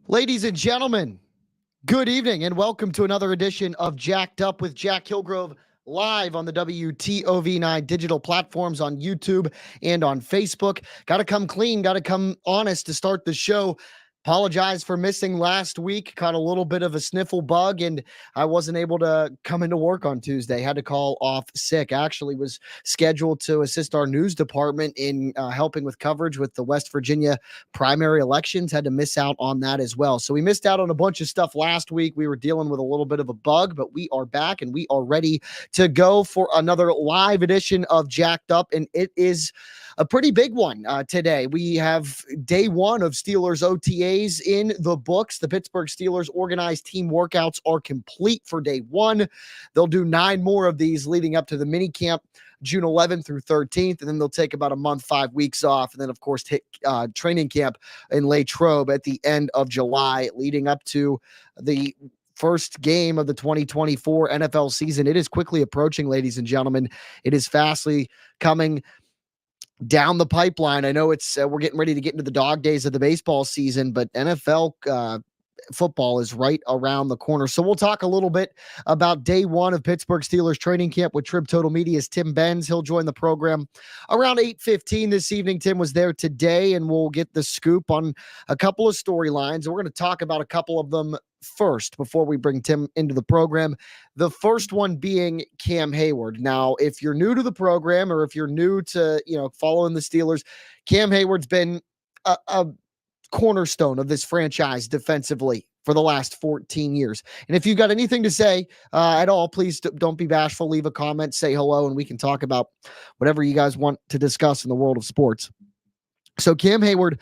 Ladies and gentlemen, good evening and welcome to another edition of Jacked Up with Jack Hillgrove, live on the WTOV9 digital platforms on YouTube and on Facebook. Got to come clean, got to come honest to start the show. Apologize for missing last week. Caught a little bit of a sniffle bug, and I wasn't able to come into work on Tuesday. Had to call off sick. Actually was scheduled to assist our news department in helping with coverage with the West Virginia primary elections. Had to miss out on that as well. So we missed out on a bunch of stuff last week. We were dealing with a little bit of a bug, but we are back and we are ready to go for another live edition of Jacked Up, and it is a pretty big one today. We have day one of Steelers OTAs in the books. The Pittsburgh Steelers organized team workouts are complete for day one. They'll do 9 more of these leading up to the mini camp June 11th through 13th, and then they'll take about a month, 5 weeks off, and then, of course, hit training camp in Trib at the end of July, leading up to the first game of the 2024 NFL season. It is quickly approaching, ladies and gentlemen. It is fastly coming down the pipeline. I know it's we're getting ready to get into the dog days of the baseball season, but NFL football is right around the corner. So we'll talk a little bit about day one of Pittsburgh Steelers training camp with Trib Total Media's Tim Benz. He'll join the program around 8:15 this evening. Tim was there today, and we'll get the scoop on a couple of storylines. We're going to talk about a couple of them first before we bring Tim into the program. The first one being Cam Heyward. Now, if you're new to the program or if you're new to, following the Steelers, Cam Heyward's been a cornerstone of this franchise defensively for the last 14 years. And if you've got anything to say at all, please don't be bashful. Leave a comment, say hello, and we can talk about whatever you guys want to discuss in the world of sports. So Cam Heyward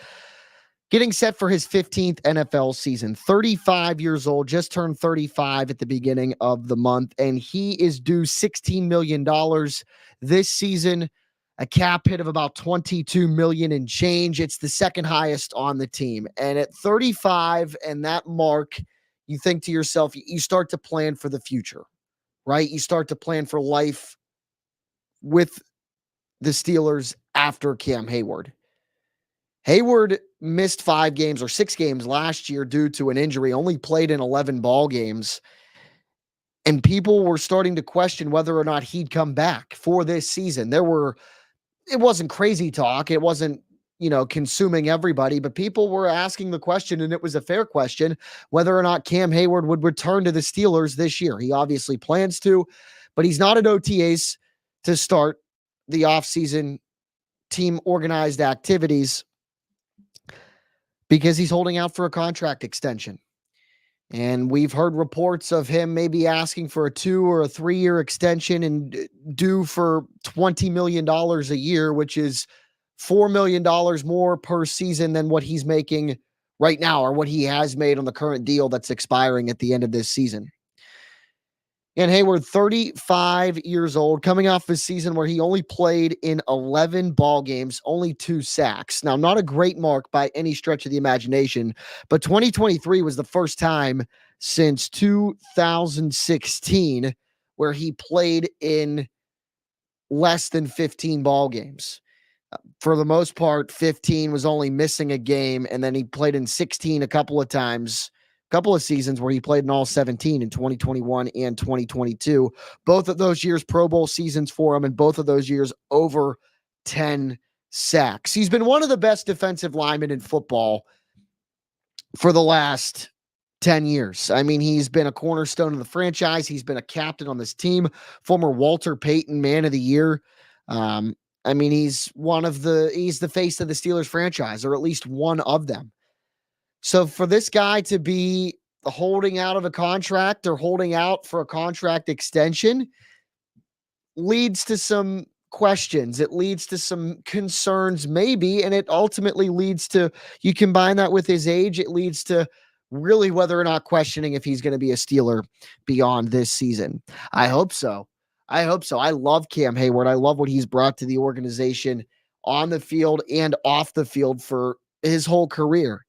getting set for his 15th NFL season, 35 years old, just turned 35 at the beginning of the month, and he is due $16 million this season, a cap hit of about $22 million and change. It's the second highest on the team. And at 35 and that mark, you think to yourself, you start to plan for the future, right? You start to plan for life with the Steelers after Cam Heyward. Heyward missed 5 games or 6 games last year due to an injury, only played in 11 ball games. And people were starting to question whether or not he'd come back for this season. It wasn't crazy talk. It wasn't, consuming everybody, but people were asking the question, and it was a fair question, whether or not Cam Heyward would return to the Steelers this year. He obviously plans to, but he's not at OTAs to start the offseason team organized activities because he's holding out for a contract extension. And we've heard reports of him maybe asking for a 2 or a 3-year extension and due for $20 million a year, which is $4 million more per season than what he's making right now or what he has made on the current deal that's expiring at the end of this season. And Heyward, 35 years old, coming off a season where he only played in 11 ball games, only 2 sacks. Now, not a great mark by any stretch of the imagination, but 2023 was the first time since 2016 where he played in less than 15 ball games. For the most part, 15 was only missing a game, and then he played in 16 a couple of times. Couple of seasons where he played in all 17 in 2021 and 2022. Both of those years, Pro Bowl seasons for him, and both of those years over 10 sacks. He's been one of the best defensive linemen in football for the last 10 years. I mean, he's been a cornerstone of the franchise. He's been a captain on this team, former Walter Payton Man of the Year. I mean, he's the face of the Steelers franchise, or at least one of them. So for this guy to be holding out of a contract or holding out for a contract extension leads to some questions. It leads to some concerns maybe, and it ultimately leads to, you combine that with his age, it leads to really whether or not questioning if he's going to be a Steeler beyond this season. I hope so. I hope so. I love Cam Heyward. I love what he's brought to the organization on the field and off the field for his whole career.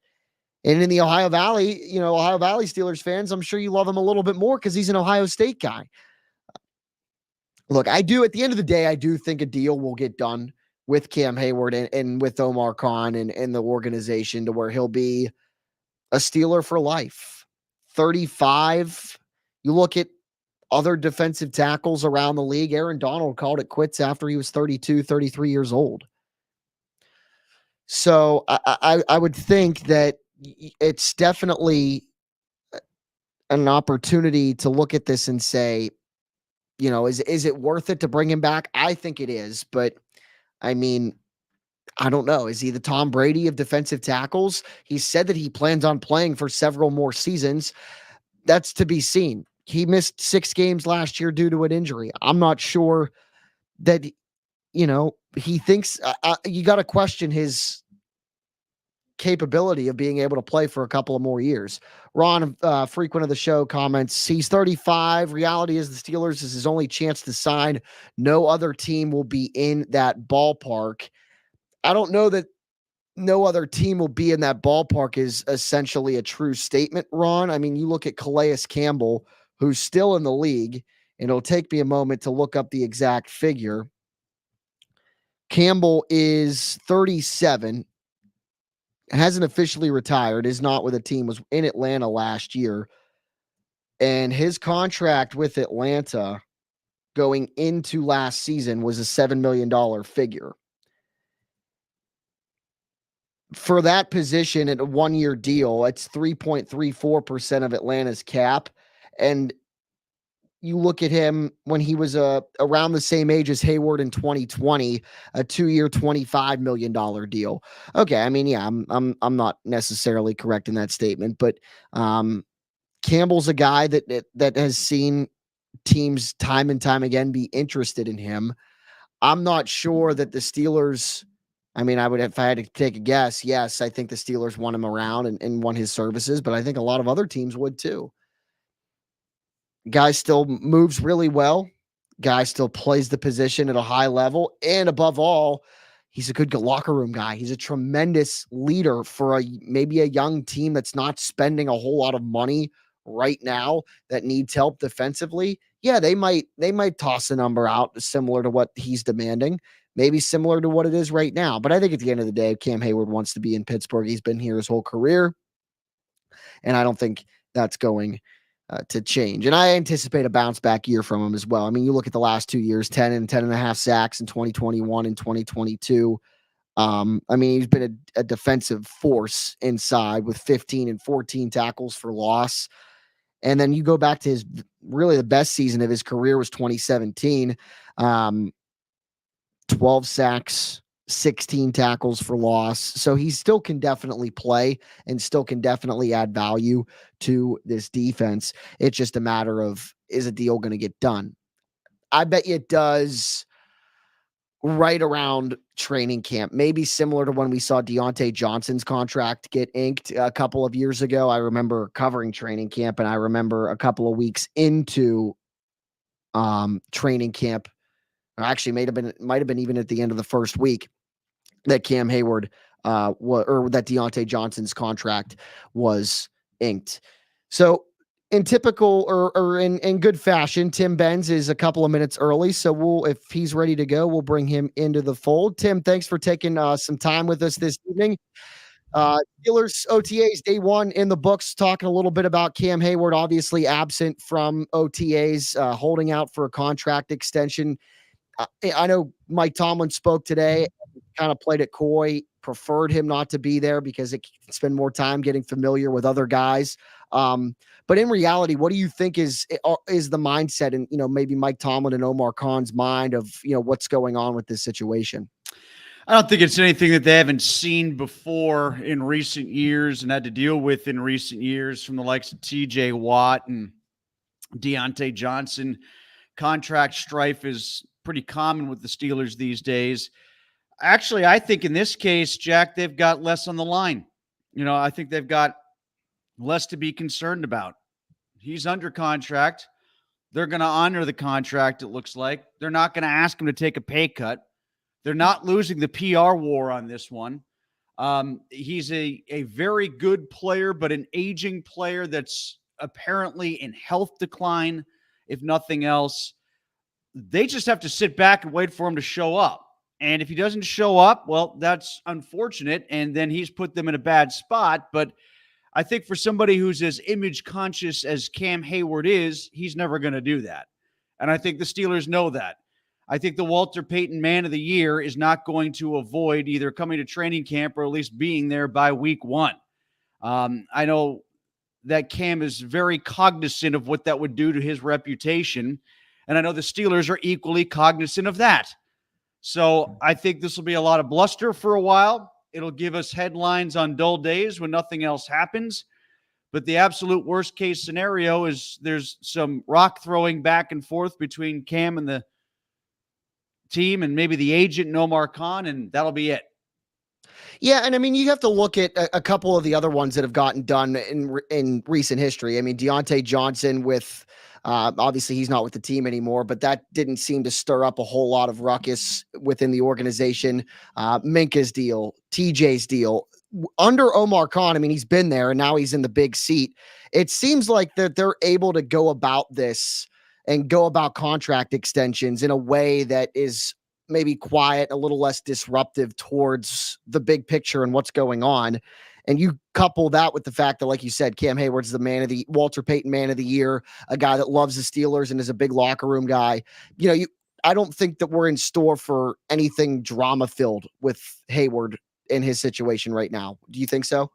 And in the Ohio Valley, Ohio Valley Steelers fans, I'm sure you love him a little bit more because he's an Ohio State guy. Look, at the end of the day, I do think a deal will get done with Cam Heyward and with Omar Khan and the organization to where he'll be a Steeler for life. 35. You look at other defensive tackles around the league. Aaron Donald called it quits after he was 32, 33 years old. So I would think that it's definitely an opportunity to look at this and say, is it worth it to bring him back? I think it is, but I mean, I don't know. Is he the Tom Brady of defensive tackles? He said that he plans on playing for several more seasons. That's to be seen. He missed 6 games last year due to an injury. I'm not sure that, he thinks you got to question his capability of being able to play for a couple of more years. Ron, frequent of the show, comments, he's 35. Reality is the Steelers is his only chance to sign. No other team will be in that ballpark. I don't know that no other team will be in that ballpark is essentially a true statement, Ron. I mean, you look at Calais Campbell, who's still in the league, and it'll take me a moment to look up the exact figure. Campbell is 37, hasn't officially retired, is not with a team, was in Atlanta last year. And his contract with Atlanta going into last season was a $7 million figure. For that position at a 1-year deal, it's 3.34% of Atlanta's cap. And you look at him when he was around the same age as Heyward in 2020, a 2-year, $25 million deal. Okay, I mean, yeah, I'm not necessarily correct in that statement, but Campbell's a guy that has seen teams time and time again be interested in him. I'm not sure that the Steelers. I mean, if I had to take a guess, yes, I think the Steelers want him around and want his services, but I think a lot of other teams would too. Guy still moves really well. Guy still plays the position at a high level. And above all, he's a good locker room guy. He's a tremendous leader for maybe a young team that's not spending a whole lot of money right now that needs help defensively. Yeah, they might toss a number out similar to what he's demanding, maybe similar to what it is right now. But I think at the end of the day, Cam Heyward wants to be in Pittsburgh. He's been here his whole career, and I don't think that's going to change. And I anticipate a bounce back year from him as well. I mean, you look at the last 2 years, 10 and 10.5 sacks in 2021 and 2022. I mean, he's been a defensive force inside with 15 and 14 tackles for loss. And then you go back to really the best season of his career was 2017. 12 sacks, 16 tackles for loss. So he still can definitely play and still can definitely add value to this defense. It's just a matter of, is a deal going to get done? I bet you it does right around training camp, maybe similar to when we saw Deontay Johnson's contract get inked a couple of years ago. I remember covering training camp, and I remember a couple of weeks into training camp, or actually might have been even at the end of the first week, that Cam Heyward or that Deontay Johnson's contract was inked. So in typical or in good fashion, Tim Benz is a couple of minutes early. So if he's ready to go, we'll bring him into the fold. Tim, thanks for taking some time with us this evening. Steelers OTAs day 1 in the books, talking a little bit about Cam Heyward, obviously absent from OTAs, holding out for a contract extension. I know Mike Tomlin spoke today, kind of played it coy, preferred him not to be there because it can spend more time getting familiar with other guys. But in reality, what do you think is the mindset and, maybe Mike Tomlin and Omar Khan's mind of, what's going on with this situation? I don't think it's anything that they haven't seen before in recent years and had to deal with in recent years from the likes of TJ Watt and Deontay Johnson. Contract strife is pretty common with the Steelers these days. Actually, I think in this case, Jack, they've got less on the line. I think they've got less to be concerned about. He's under contract. They're going to honor the contract, it looks like. They're not going to ask him to take a pay cut. They're not losing the PR war on this one. He's a very good player, but an aging player that's apparently in health decline, if nothing else. They just have to sit back and wait for him to show up. And if he doesn't show up, well, that's unfortunate. And then he's put them in a bad spot. But I think for somebody who's as image conscious as Cam Heyward is, he's never going to do that. And I think the Steelers know that. I think the Walter Payton Man of the Year is not going to avoid either coming to training camp or at least being there by week 1. I know that Cam is very cognizant of what that would do to his reputation. And I know the Steelers are equally cognizant of that. So I think this will be a lot of bluster for a while. It'll give us headlines on dull days when nothing else happens. But the absolute worst case scenario is there's some rock throwing back and forth between Cam and the team and maybe the agent and Omar Khan, and that'll be it. Yeah, and I mean, you have to look at a couple of the other ones that have gotten done in recent history. I mean, Deontay Johnson with obviously he's not with the team anymore, but that didn't seem to stir up a whole lot of ruckus within the organization. Minka's deal, TJ's deal. Under Omar Khan, I mean, he's been there and now he's in the big seat. It seems like that they're able to go about this and go about contract extensions in a way that is maybe quiet, a little less disruptive towards the big picture and what's going on. And you couple that with the fact that, like you said, Cam Heyward's the Walter Payton Man of the Year, a guy that loves the Steelers and is a big locker room guy. I don't think that we're in store for anything drama filled with Heyward in his situation right now. Do you think so?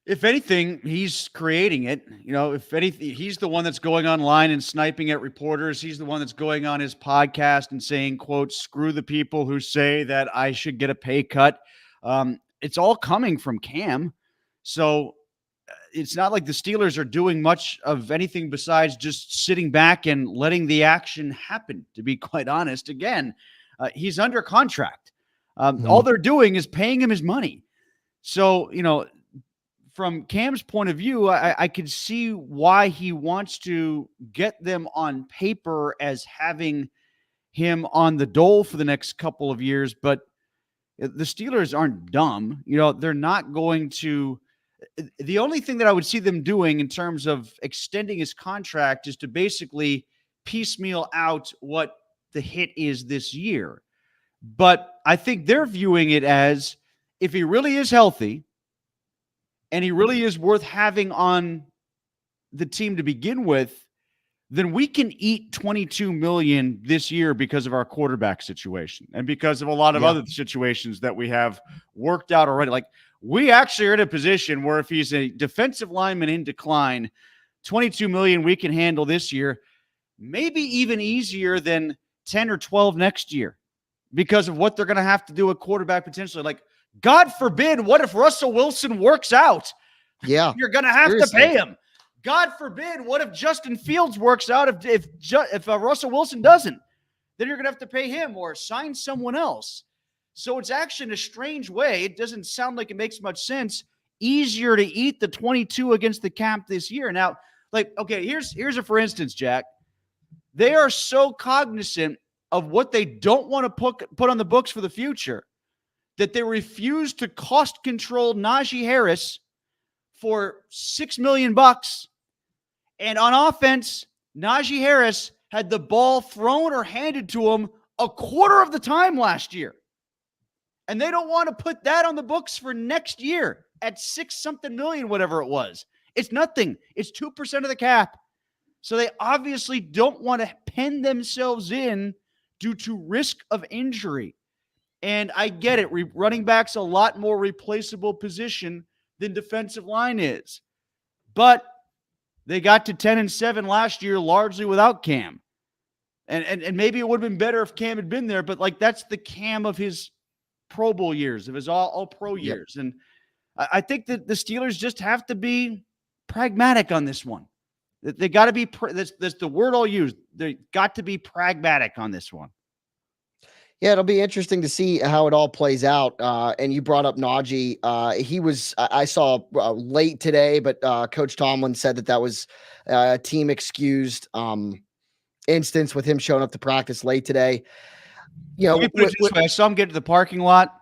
If anything, he's creating it. If anything, he's the one that's going online and sniping at reporters. He's the one that's going on his podcast and saying, quote, screw the people who say that I should get a pay cut. It's all coming from Cam. So it's not like the Steelers are doing much of anything besides just sitting back and letting the action happen, to be quite honest. Again, he's under contract. All they're doing is paying him his money. So, from Cam's point of view, I could see why he wants to get them on paper as having him on the dole for the next couple of years. But the Steelers aren't dumb. They're not going to. The only thing that I would see them doing in terms of extending his contract is to basically piecemeal out what the hit is this year. But I think they're viewing it as if he really is healthy, and he really is worth having on the team to begin with, then we can eat $22 million this year because of our quarterback situation and because of a lot of other situations that we have worked out already. Like, we actually are in a position where if he's a defensive lineman in decline, $22 million we can handle this year, maybe even easier than 10 or 12 next year because of what they're going to have to do at quarterback potentially. Like, God forbid, what if Russell Wilson works out? Yeah. You're going to have to pay him. God forbid, what if Justin Fields works out? If Russell Wilson doesn't, then you're going to have to pay him or sign someone else. So it's actually in a strange way. It doesn't sound like it makes much sense. Easier to eat the 22 against the cap this year. Now, here's a for instance, Jack. They are so cognizant of what they don't want to put on the books for the future that they refuse to cost control Najee Harris for $6 million. And on offense, Najee Harris had the ball thrown or handed to him a quarter of the time last year. And they don't want to put that on the books for next year at $6-something million, whatever it was. It's nothing. It's 2% of the cap. So they obviously don't want to pen themselves in due to risk of injury. And I get it. Running back's a lot more replaceable position than defensive line is. But they got to 10-7 last year largely without Cam. And maybe it would have been better if Cam had been there, but that's the Cam of his Pro Bowl years, of his all pro years. And I think that the Steelers just have to be pragmatic on this one. They got to be, that's the word I'll use. They got to be pragmatic on this one. Yeah, it'll be interesting to see how it all plays out. And you brought up Najee. I saw late today, but Coach Tomlin said that was a team excused instance with him showing up to practice late today. Let me put it this way. I saw him get to the parking lot.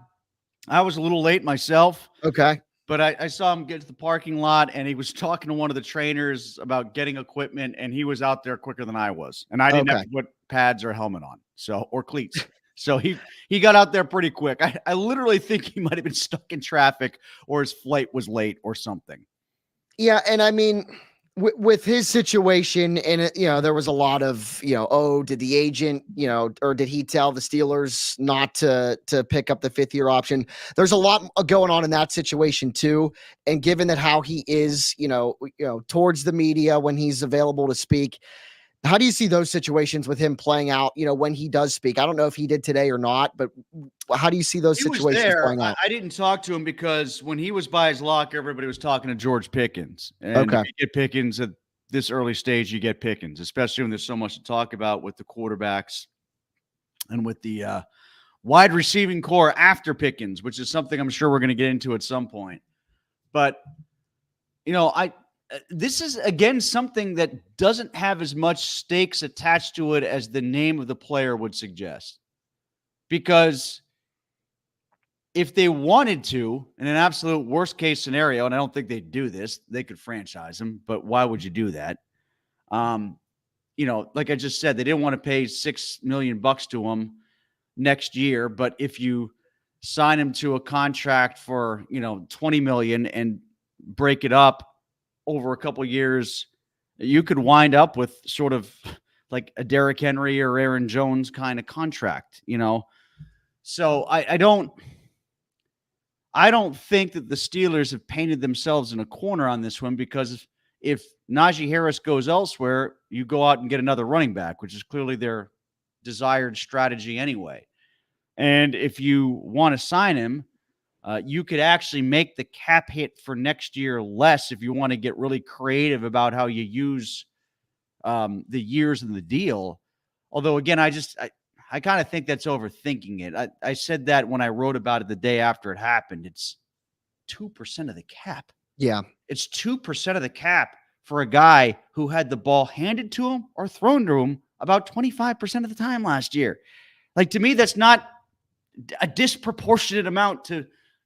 I was a little late myself. Okay. But I saw him get to the parking lot, and he was talking to one of the trainers about getting equipment, and he was out there quicker than I was. And I didn't have to put pads or a helmet on, or cleats. So he got out there pretty quick. I literally think he might have been stuck in traffic or his flight was late or something. Yeah, and I mean, with his situation, and there was a lot of, did the agent, or did he tell the Steelers not to pick up the 5th-year option? There's a lot going on in that situation too. And given that how he is, towards the media when he's available to speak, how do you see those situations with him playing out, when he does speak? I don't know if he did today or not, but how do you see those situations playing out? I didn't talk to him because when he was by his locker, everybody was talking to George Pickens. And if you get Pickens at this early stage, you get Pickens, especially when there's so much to talk about with the quarterbacks and with the wide receiving core after Pickens, which is something I'm sure we're going to get into at some point. But, this is, again, something that doesn't have as much stakes attached to it as the name of the player would suggest. Because if they wanted to, in an absolute worst case scenario, and I don't think they'd do this, they could franchise him, but why would you do that? Like I just said, they didn't want to pay $6 million to him next year, but if you sign him to a contract for, $20 million and break it up over a couple of years, you could wind up with sort of like a Derrick Henry or Aaron Jones kind of contract, So I don't think that the Steelers have painted themselves in a corner on this one, because if Najee Harris goes elsewhere, you go out and get another running back, which is clearly their desired strategy anyway. And if you want to sign him, you could actually make the cap hit for next year less if you want to get really creative about how you use the years in the deal. Although, again, I kind of think that's overthinking it. I said that when I wrote about it the day after it happened. It's 2% of the cap. Yeah. It's 2% of the cap for a guy who had the ball handed to him or thrown to him about 25% of the time last year. Like, to me, that's not a disproportionate amount to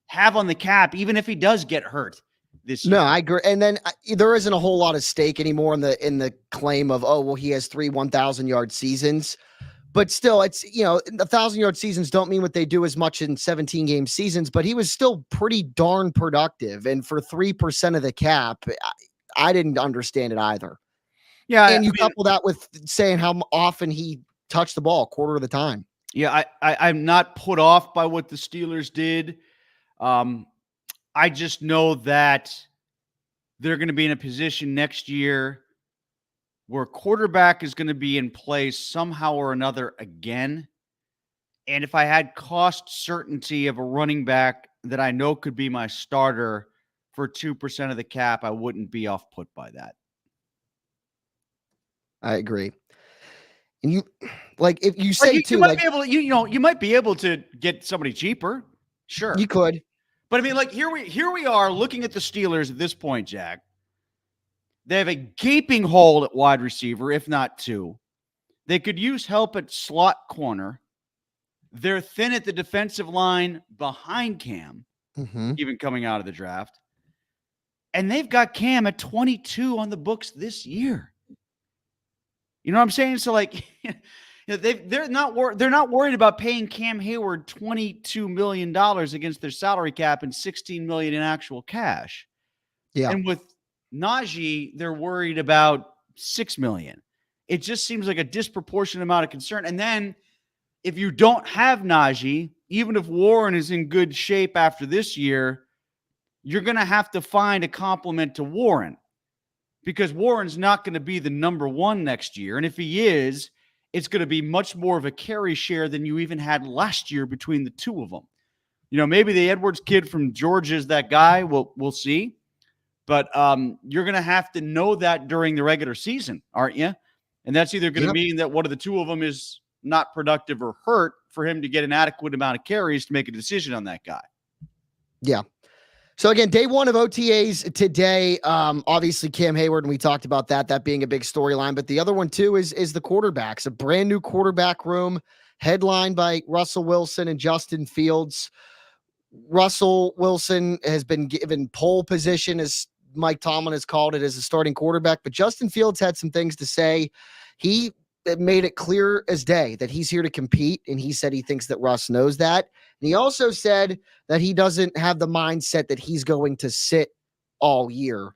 have on the cap, even if he does get hurt this year. No, I agree. And then there isn't a whole lot of stake anymore in the claim of, he has 3 1,000-yard seasons. But still, it's, the 1,000-yard seasons don't mean what they do as much in 17-game seasons, but he was still pretty darn productive. And for 3% of the cap, I didn't understand it either. Yeah. And couple that with saying how often he touched the ball, a quarter of the time. Yeah, I'm not put off by what the Steelers did. I just know that they're going to be in a position next year where quarterback is going to be in place somehow or another again. And if I had cost certainty of a running back that I know could be my starter for 2% of the cap, I wouldn't be off put by that. I agree. And if you say you might be able to, you might be able to get somebody cheaper. Sure. You could. But I mean, here we are looking at the Steelers at this point, Jack. They have a gaping hole at wide receiver, if not 2. They could use help at slot corner. They're thin at the defensive line behind Cam, even coming out of the draft. And they've got Cam at 22 on the books this year. You know what I'm saying? So, they're not worried about paying Cam Heyward $22 million against their salary cap and $16 million in actual cash. Yeah. And with Najee, they're worried about $6 million. It just seems like a disproportionate amount of concern. And then if you don't have Najee, even if Warren is in good shape after this year, you're going to have to find a complement to Warren, because Warren's not going to be the number 1 next year. And if he is, it's going to be much more of a carry share than you even had last year between the two of them. Maybe the Edwards kid from Georgia is that guy. We'll see. But you're going to have to know that during the regular season, aren't you? And that's either going to mean that one of the two of them is not productive or hurt for him to get an adequate amount of carries to make a decision on that guy. Yeah. So again, day one of OTAs today. Obviously Cam Heyward, and we talked about that being a big storyline. But the other one too is the quarterbacks. A brand new quarterback room headlined by Russell Wilson and Justin Fields. Russell Wilson has been given pole position, as Mike Tomlin has called it, as a starting quarterback. But Justin Fields had some things to say. He made it clear as day that he's here to compete, and he said he thinks that Russ knows that. And he also said that he doesn't have the mindset that he's going to sit all year,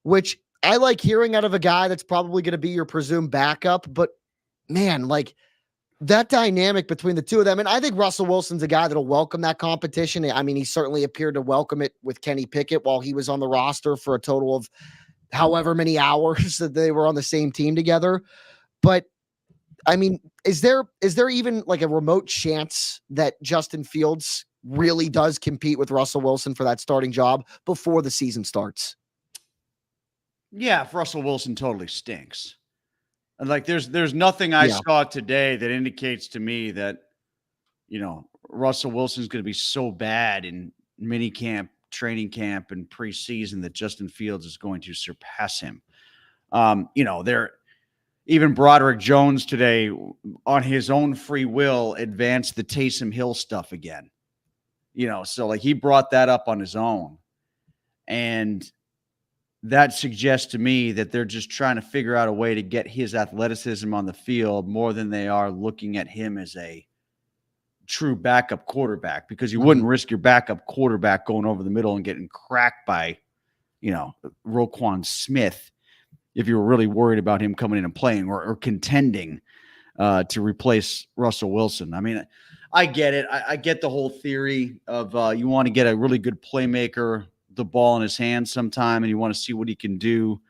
which I like hearing out of a guy that's probably going to be your presumed backup. But man, like that dynamic between the two of them. And I think Russell Wilson's a guy that'll welcome that competition. I mean, he certainly appeared to welcome it with Kenny Pickett while he was on the roster for a total of however many hours that they were on the same team together. But I mean, is there even like a remote chance that Justin Fields really does compete with Russell Wilson for that starting job before the season starts? Yeah, if Russell Wilson totally stinks. And like there's nothing I saw today that indicates to me that, you know, Russell Wilson's going to be so bad in mini camp, training camp, and preseason that Justin Fields is going to surpass him. You know, even Broderick Jones today, on his own free will, advanced the Taysom Hill stuff again. You know, so like he brought that up on his own. And that suggests to me that they're just trying to figure out a way to get his athleticism on the field more than they are looking at him as a true backup quarterback, because you wouldn't risk your backup quarterback going over the middle and getting cracked by, you know, Roquan Smith if you were really worried about him coming in and playing or contending to replace Russell Wilson. I mean, I get it. I get the whole theory of you want to get a really good playmaker the ball in his hands sometime, and you want to see what he can do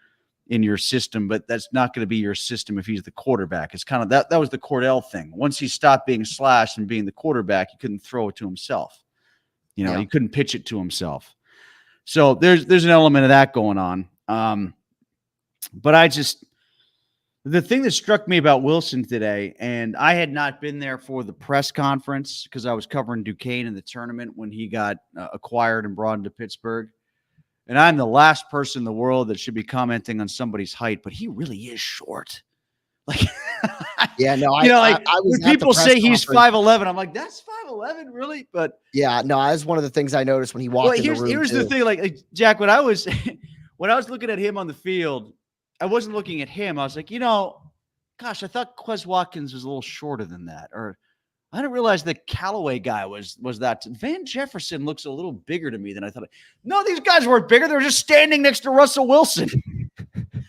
in your system, but that's not going to be your system if he's the quarterback. It's kind of that was the Cordell thing. Once he stopped being slashed and being the quarterback, he couldn't throw it to himself. You know, he couldn't pitch it to himself. So there's an element of that going on. But the thing that struck me about Wilson today, and I had not been there for the press conference because I was covering Duquesne in the tournament when he got acquired and brought into Pittsburgh. And I'm the last person in the world that should be commenting on somebody's height, but he really is short. Like, yeah, no, I was when people say he's 5'11", I'm like, that's 5'11", really? But yeah, no, that's one of the things I noticed when he walked in the room. Here's the thing, like Jack, when I was looking at him on the field, I wasn't looking at him. I was like, gosh, I thought Quez Watkins was a little shorter than that. Or I didn't realize the Callaway guy was that. Van Jefferson looks a little bigger to me than I thought. No, these guys weren't bigger. They were just standing next to Russell Wilson.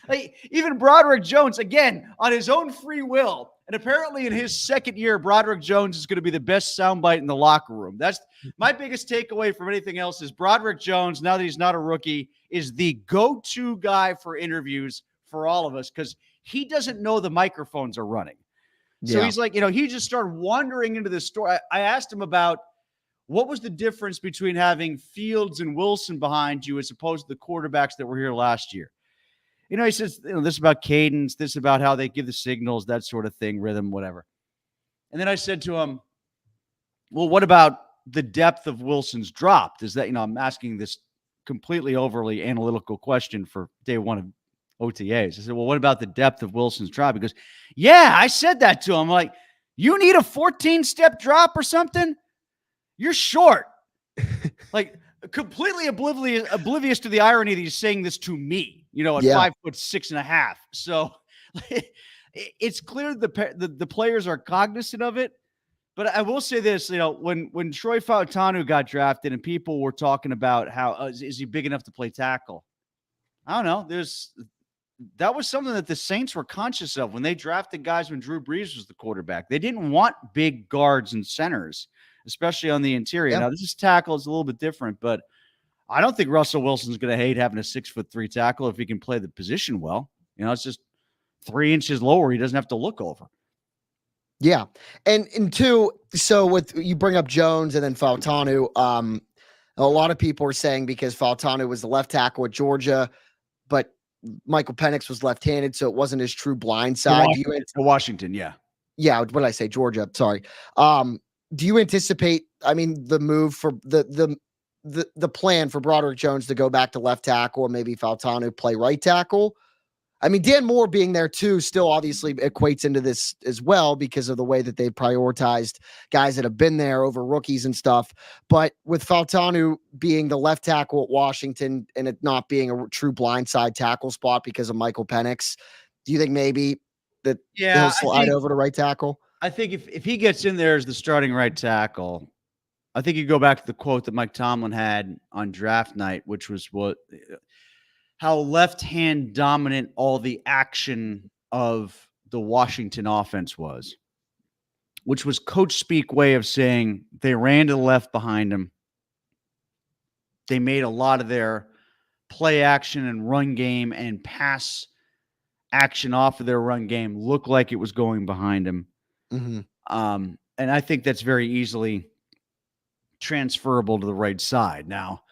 Like, even Broderick Jones, again, on his own free will. And apparently in his second year, Broderick Jones is going to be the best soundbite in the locker room. That's my biggest takeaway from anything else is Broderick Jones, now that he's not a rookie, is the go-to guy for interviews for all of us, because he doesn't know the microphones are running. So he's like, he just started wandering into this story. I asked him about what was the difference between having Fields and Wilson behind you as opposed to the quarterbacks that were here last year. He says, this about cadence, this about how they give the signals, that sort of thing, rhythm, whatever. And then I said to him, well, what about the depth of Wilson's drop? Does that, I'm asking this completely overly analytical question for day one of OTAs. I said, well, what about the depth of Wilson's drop? He goes, yeah, I said that to him. I'm like, you need a 14-step drop or something? You're short. Like, completely oblivious to the irony that he's saying this to me, at 5'6.5". So it's clear the players are cognizant of it. But I will say this, when Troy Fautanu got drafted and people were talking about how is he big enough to play tackle? I don't know. That was something that the Saints were conscious of when they drafted guys when Drew Brees was the quarterback. They didn't want big guards and centers, especially on the interior. Yep. Now, this is tackle. It's a little bit different, but I don't think Russell Wilson's going to hate having a 6'3" tackle if he can play the position well. It's just 3 inches lower. He doesn't have to look over. Yeah. And two, so with you bring up Jones and then Fautanu, a lot of people are saying because Fautanu was the left tackle at Georgia, but Michael Penix was left-handed, so it wasn't his true blind side. Washington, yeah. Yeah, what did I say? Georgia, sorry. do you anticipate, I mean, the move for the plan for Broderick Jones to go back to left tackle, or maybe Fautanu play right tackle? I mean, Dan Moore being there too still obviously equates into this as well because of the way that they've prioritized guys that have been there over rookies and stuff. But with Fautanu being the left tackle at Washington and it not being a true blindside tackle spot because of Michael Penix, do you think maybe that he'll slide over to right tackle? I think if he gets in there as the starting right tackle, I think you go back to the quote that Mike Tomlin had on draft night, which was how left-hand dominant all the action of the Washington offense was, which was coach speak way of saying they ran to the left behind him. They made a lot of their play action and run game and pass action off of their run game look like it was going behind him. Mm-hmm. And I think that's very easily transferable to the right side. Now,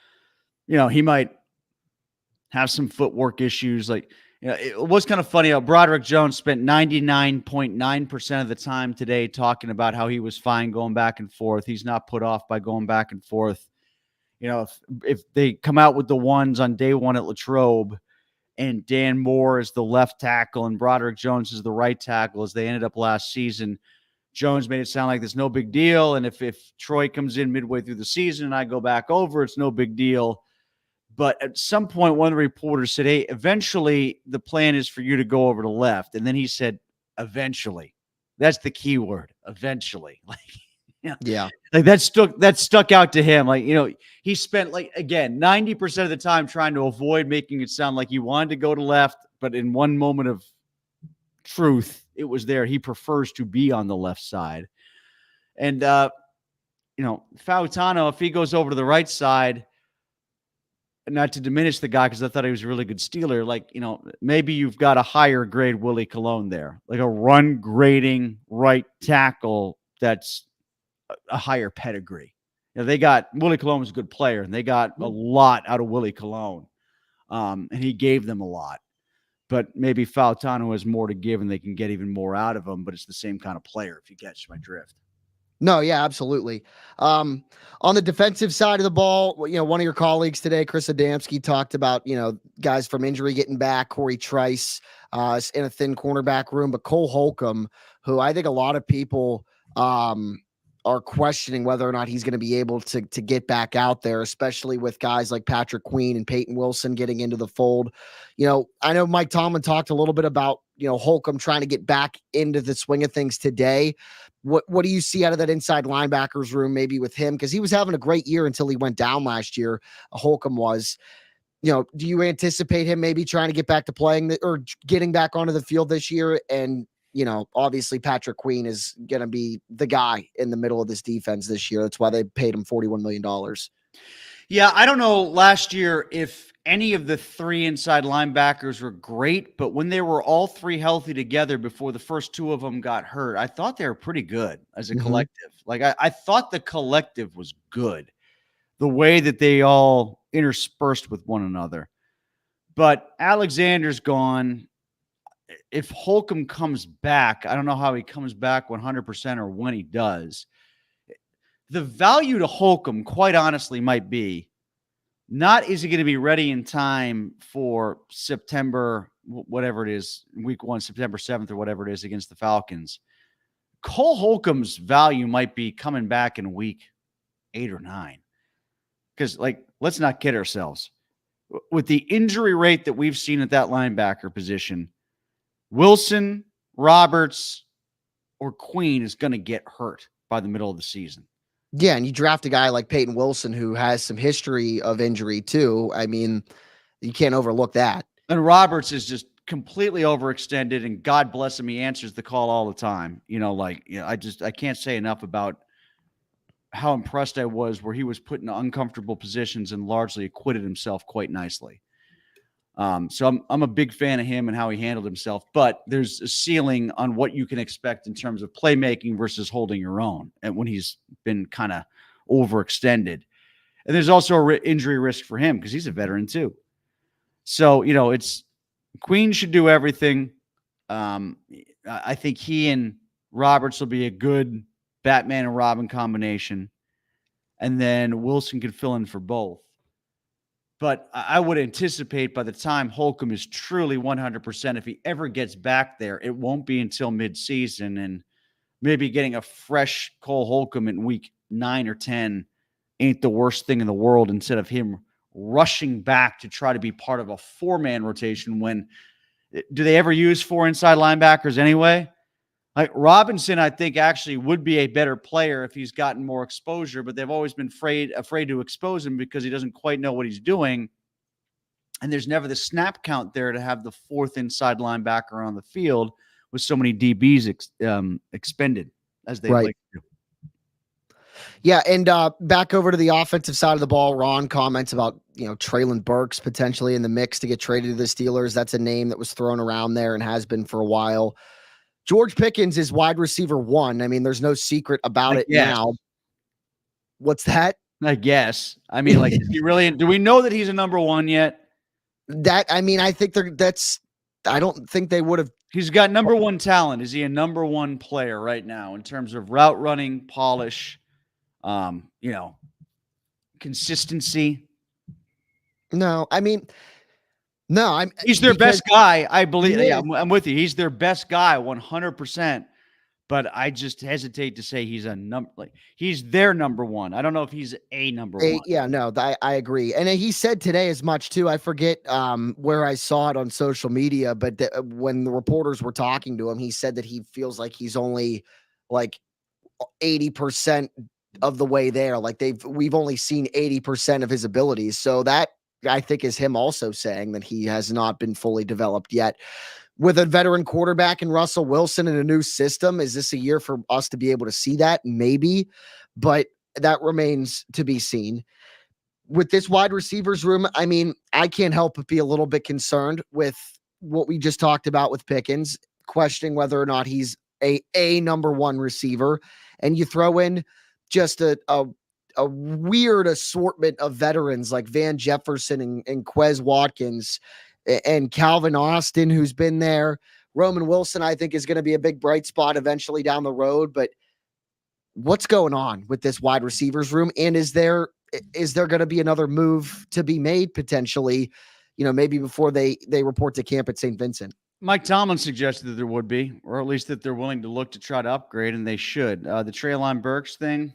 he might have some footwork issues. Like, it was kind of funny how Broderick Jones spent 99.9% of the time today talking about how he was fine going back and forth. He's not put off by going back and forth. If they come out with the ones on day one at Latrobe and Dan Moore is the left tackle and Broderick Jones is the right tackle, as they ended up last season, Jones made it sound like there's no big deal. And if Troy comes in midway through the season and I go back over, it's no big deal. But at some point, one of the reporters said, hey, eventually the plan is for you to go over to left. And then he said, eventually. That's the key word, eventually. Yeah. Like that stuck out to him. Like, he spent, like, again, 90% of the time trying to avoid making it sound like he wanted to go to left. But in one moment of truth, it was there. He prefers to be on the left side. And, Fautanu, if he goes over to the right side, not to diminish the guy because I thought he was a really good Steeler, maybe you've got a higher grade Willie Colon there, like a run grading right tackle that's a higher pedigree. They got Willie Colon was a good player, and they got a lot out of Willie Colon, and he gave them a lot. But maybe Fautanu has more to give, and they can get even more out of him. But it's the same kind of player, if you catch my drift. No, yeah, absolutely. On the defensive side of the ball, one of your colleagues today, Chris Adamski, talked about, guys from injury getting back, Corey Trice in a thin cornerback room, but Cole Holcomb, who I think a lot of people are questioning whether or not he's going to be able to get back out there, especially with guys like Patrick Queen and Peyton Wilson getting into the fold. I know Mike Tomlin talked a little bit about, Holcomb trying to get back into the swing of things today. What do you see out of that inside linebackers room, maybe with him? Because he was having a great year until he went down last year. Holcomb was. Do you anticipate him maybe trying to get back to playing or getting back onto the field this year? And, obviously Patrick Queen is going to be the guy in the middle of this defense this year. That's why they paid him $41 million. Yeah, I don't know last year if any of the three inside linebackers were great, but when they were all three healthy together before the first two of them got hurt, I thought they were pretty good as a collective. Like I thought the collective was good, the way that they all interspersed with one another. But Alexander's gone. If Holcomb comes back, I don't know how he comes back 100% or when he does. The value to Holcomb, quite honestly, might be not is he going to be ready in time for September, whatever it is, week 1, September 7th or whatever it is against the Falcons. Cole Holcomb's value might be coming back in week 8 or 9. Because, let's not kid ourselves. With the injury rate that we've seen at that linebacker position, Wilson, Roberts, or Queen is going to get hurt by the middle of the season. Yeah, and you draft a guy like Peyton Wilson who has some history of injury too. I mean, you can't overlook that. And Roberts is just completely overextended, and God bless him, he answers the call all the time. I can't say enough about how impressed I was where he was put in uncomfortable positions and largely acquitted himself quite nicely. So I'm a big fan of him and how he handled himself, but there's a ceiling on what you can expect in terms of playmaking versus holding your own, and when he's been kind of overextended. And there's also a injury risk for him because he's a veteran too. So, it's Queen should do everything. I think he and Roberts will be a good Batman and Robin combination, and then Wilson could fill in for both. But I would anticipate by the time Holcomb is truly 100%, if he ever gets back there, it won't be until midseason, and maybe getting a fresh Cole Holcomb in week 9 or 10 ain't the worst thing in the world, instead of him rushing back to try to be part of a 4-man rotation. When do they ever use 4 inside linebackers anyway? Like Robinson, I think actually would be a better player if he's gotten more exposure, but they've always been afraid to expose him because he doesn't quite know what he's doing. And there's never the snap count there to have the 4th inside linebacker on the field with so many DBs expended as they like to. Yeah, and back over to the offensive side of the ball, Ron comments about, Traylon Burks potentially in the mix to get traded to the Steelers. That's a name that was thrown around there and has been for a while. George Pickens is wide receiver 1. I mean, there's no secret about it now. What's that? I guess. I mean, like, is he really? Do we know that he's a number 1 yet? I think I don't think they would have. He's got number 1 talent. Is he a number 1 player right now in terms of route running, polish, consistency? No, he's their best guy, I believe. Yeah, I'm with you. He's their best guy, 100%. But I just hesitate to say he's he's their number 1. I don't know if he's a number 1. Yeah, no, I agree. And he said today as much too. I forget where I saw it on social media, but when the reporters were talking to him, he said that he feels like he's only like 80% of the way there. Like we've only seen 80% of his abilities. So that, I think, is him also saying that he has not been fully developed yet. With a veteran quarterback and Russell Wilson in a new system, is this a year for us to be able to see that? Maybe, but that remains to be seen. With this wide receivers room, I mean, I can't help but be a little bit concerned with what we just talked about with Pickens, questioning whether or not he's a number 1 receiver. And you throw in just a weird assortment of veterans like Van Jefferson and Quez Watkins and Calvin Austin, who's been there. Roman Wilson, I think, is going to be a big bright spot eventually down the road. But what's going on with this wide receivers room? And is there going to be another move to be made potentially, maybe before they report to camp at St. Vincent? Mike Tomlin suggested that there would be, or at least that they're willing to look to try to upgrade, and they should. The Treylon Burks thing,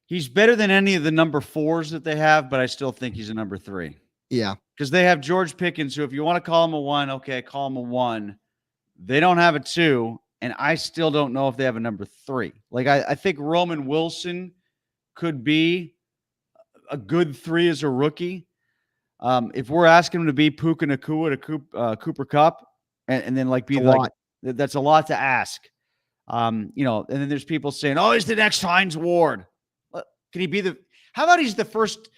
he's better than any of the number 4s that they have, but I still think he's a number 3. Yeah. Because they have George Pickens, who, if you want to call him a 1, okay, call him a 1. They don't have a 2, and I still don't know if they have a number 3. Like, I think Roman Wilson could be a good 3 as a rookie. If we're asking him to be Puka Nacua to Cooper Kupp, and then that's a lot to ask. And then there's people saying, oh, he's the next Hines Ward. Can he be how about he's the first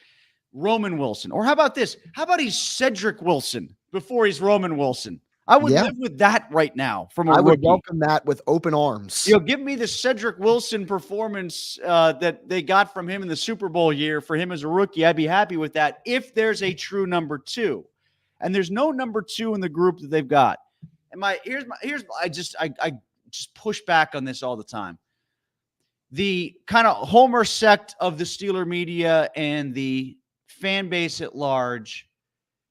Roman Wilson? Or how about this? How about he's Cedric Wilson before he's Roman Wilson? I would live with that right now from a rookie. I would welcome that with open arms. Give me the Cedric Wilson performance that they got from him in the Super Bowl year for him as a rookie. I'd be happy with that if there's a true number 2. And there's no number 2 in the group that they've got. And I just push back on this all the time. The kind of Homer sect of the Steeler media and the fan base at large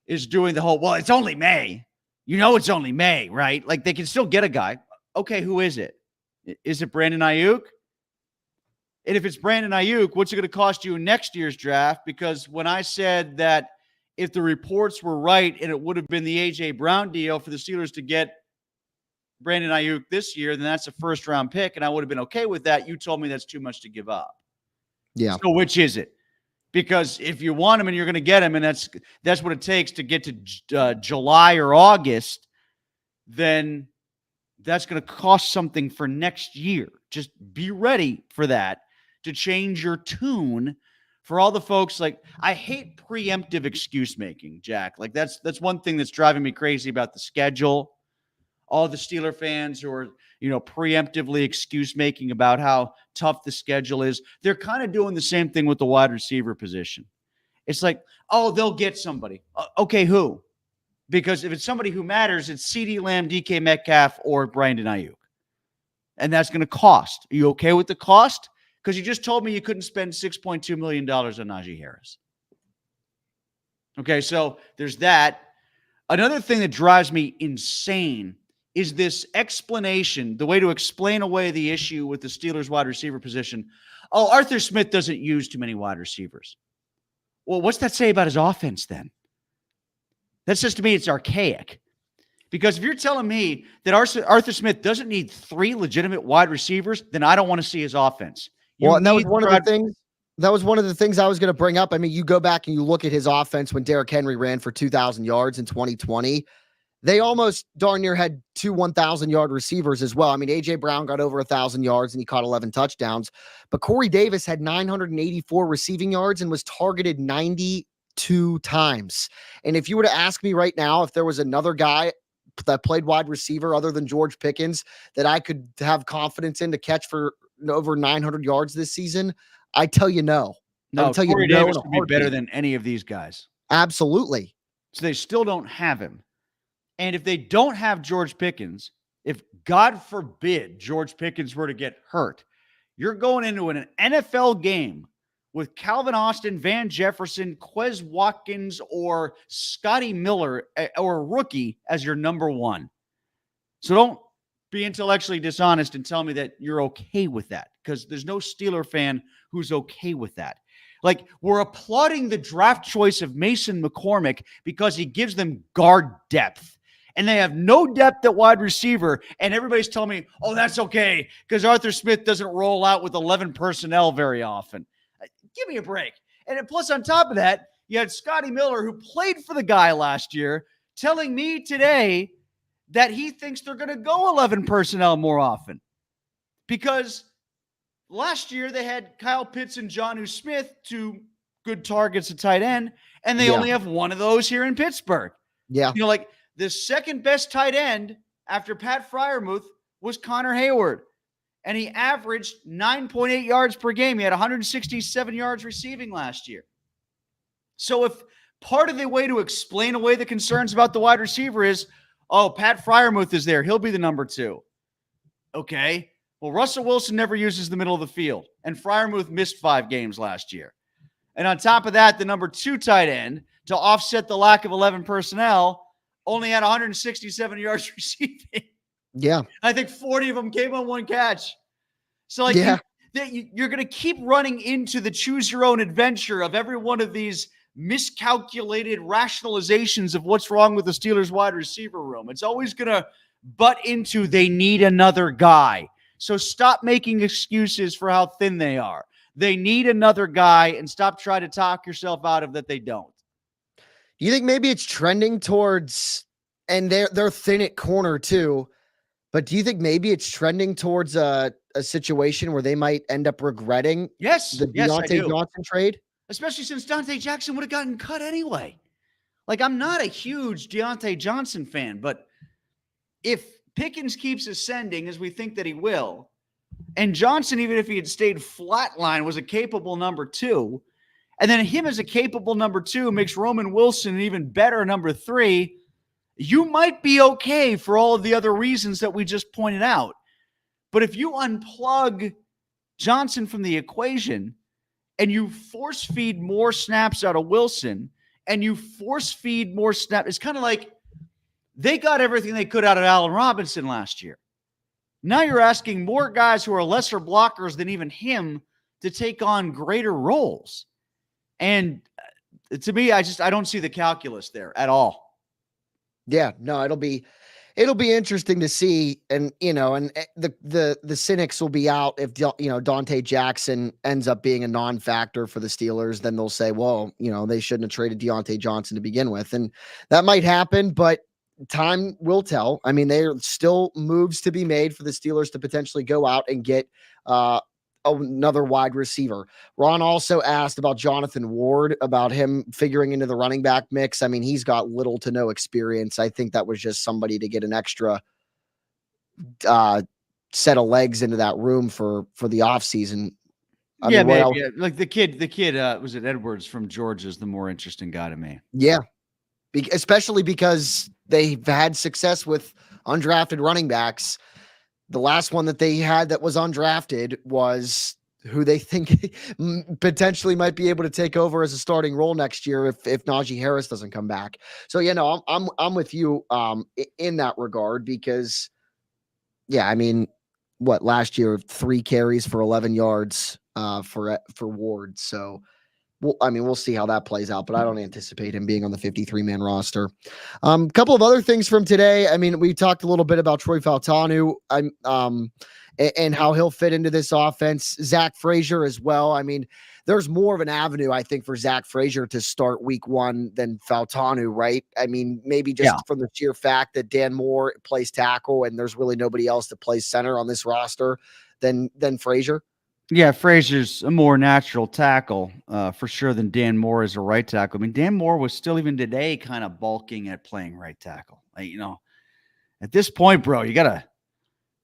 is doing the whole, well, it's only May. It's only May, right? Like, they can still get a guy. Okay, who is it? Is it Brandon Ayuk? And if it's Brandon Ayuk, what's it going to cost you in next year's draft? Because when I said that if the reports were right and it would have been the A.J. Brown deal for the Steelers to get Brandon Ayuk this year, then that's a first-round pick, and I would have been okay with that. You told me that's too much to give up. Yeah. So which is it? Because if you want him and you're going to get him, and that's what it takes to get to July or August, then that's going to cost something for next year. Just be ready for that, to change your tune. For all the folks, like, I hate preemptive excuse making, Jack. Like, that's one thing that's driving me crazy about the schedule. All the Steeler fans who are, preemptively excuse making about how tough the schedule is. They're kind of doing the same thing with the wide receiver position. It's like, oh, they'll get somebody. Okay, who? Because if it's somebody who matters, it's CeeDee Lamb, DK Metcalf, or Brandon Ayuk. And that's going to cost. Are you okay with the cost? Because you just told me you couldn't spend $6.2 million on Najee Harris. Okay, so there's that. Another thing that drives me insane is this explanation, the way to explain away the issue with the Steelers wide receiver position. Oh, Arthur Smith doesn't use too many wide receivers. Well, what's that say about his offense then? That says to me it's archaic. Because if you're telling me that Arthur Smith doesn't need 3 legitimate wide receivers, then I don't want to see his offense. Well, and that was one of the things. That was one of the things I was going to bring up. I mean, you go back and you look at his offense when Derrick Henry ran for 2,000 yards in 2020. They almost darn near had 2 1,000-yard receivers as well. I mean, A.J. Brown got over 1,000 yards and he caught 11 touchdowns. But Corey Davis had 984 receiving yards and was targeted 92 times. And if you were to ask me right now if there was another guy that played wide receiver other than George Pickens that I could have confidence in to catch for over 900 yards this season, I tell you no. No, Corey Davis would be better than any of these guys. Absolutely. So they still don't have him. And if they don't have George Pickens, if God forbid George Pickens were to get hurt, you're going into an NFL game with Calvin Austin, Van Jefferson, Quez Watkins, or Scotty Miller, or a rookie as your number 1. So don't be intellectually dishonest and tell me that you're okay with that, because there's no Steeler fan who's okay with that. Like, we're applauding the draft choice of Mason McCormick because he gives them guard depth. And they have no depth at wide receiver. And everybody's telling me, oh, that's okay, because Arthur Smith doesn't roll out with 11 personnel very often. Give me a break. And plus, on top of that, you had Scotty Miller, who played for the guy last year, telling me today that he thinks they're going to go 11 personnel more often. Because last year they had Kyle Pitts and Jonnu Smith, 2 good targets at tight end, and they only have one of those here in Pittsburgh. Yeah. You know, like, the second best tight end after Pat Freiermuth was Connor Heyward. And he averaged 9.8 yards per game. He had 167 yards receiving last year. So if part of the way to explain away the concerns about the wide receiver is, oh, Pat Freiermuth is there, he'll be the number 2. Okay. Well, Russell Wilson never uses the middle of the field, and Freiermuth missed 5 games last year. And on top of that, the number 2 tight end, to offset the lack of 11 personnel, only had 167 yards receiving. Yeah. I think 40 of them came on 1 catch. So, like, you're going to keep running into the choose your own adventure of every one of these miscalculated rationalizations of what's wrong with the Steelers wide receiver room. It's always going to butt into they need another guy. So stop making excuses for how thin they are. They need another guy, and stop trying to talk yourself out of that they don't. Do you think maybe it's trending towards, and they're thin at corner too, but do you think maybe it's trending towards a situation where they might end up regretting the Deontay Johnson trade? Especially since Dante Jackson would have gotten cut anyway. Like, I'm not a huge Deontay Johnson fan, but if Pickens keeps ascending, as we think that he will, and Johnson, even if he had stayed flatline, was a capable number 2, and then him as a capable number 2 makes Roman Wilson an even better number 3, you might be okay for all of the other reasons that we just pointed out. But if you unplug Johnson from the equation and you force feed more snaps out of Wilson and you force feed more snaps, it's kind of like they got everything they could out of Allen Robinson last year. Now you're asking more guys who are lesser blockers than even him to take on greater roles. And to me, I don't see the calculus there at all. Yeah, no, it'll be interesting to see. And, and the cynics will be out if, Dante Jackson ends up being a non-factor for the Steelers. Then they'll say, well, they shouldn't have traded Deontay Johnson to begin with. And that might happen, but time will tell. I mean, there are still moves to be made for the Steelers to potentially go out and get another wide receiver. Ron also asked about Jonathan Ward, about him figuring into the running back mix. I mean, he's got little to no experience. I think that was just somebody to get an extra set of legs into that room for the offseason. Maybe. Like the kid, was it Edwards from Georgia is the more interesting guy to me. Yeah. Especially because they've had success with undrafted running backs. the last one that they had that was undrafted was who they think potentially might be able to take over as a starting role next year if Najee Harris doesn't come back. So I'm with you in that regard because I mean, what last year 3 carries for 11 yards for Ward. So we'll see how that plays out, but I don't anticipate him being on the 53-man roster. A couple of other things from today. I mean, we talked a little bit about Troy Fautanu and how he'll fit into this offense. Zach Frazier as well. I mean, there's more of an avenue, I think, for Zach Frazier to start week 1 than Fautanu, right? I mean, maybe just from the sheer fact that Dan Moore plays tackle and there's really nobody else that plays center on this roster than Frazier. Yeah, Frazier's a more natural tackle for sure than Dan Moore is a right tackle. I mean, Dan Moore was still even today kind of balking at playing right tackle. At this point, bro, you got to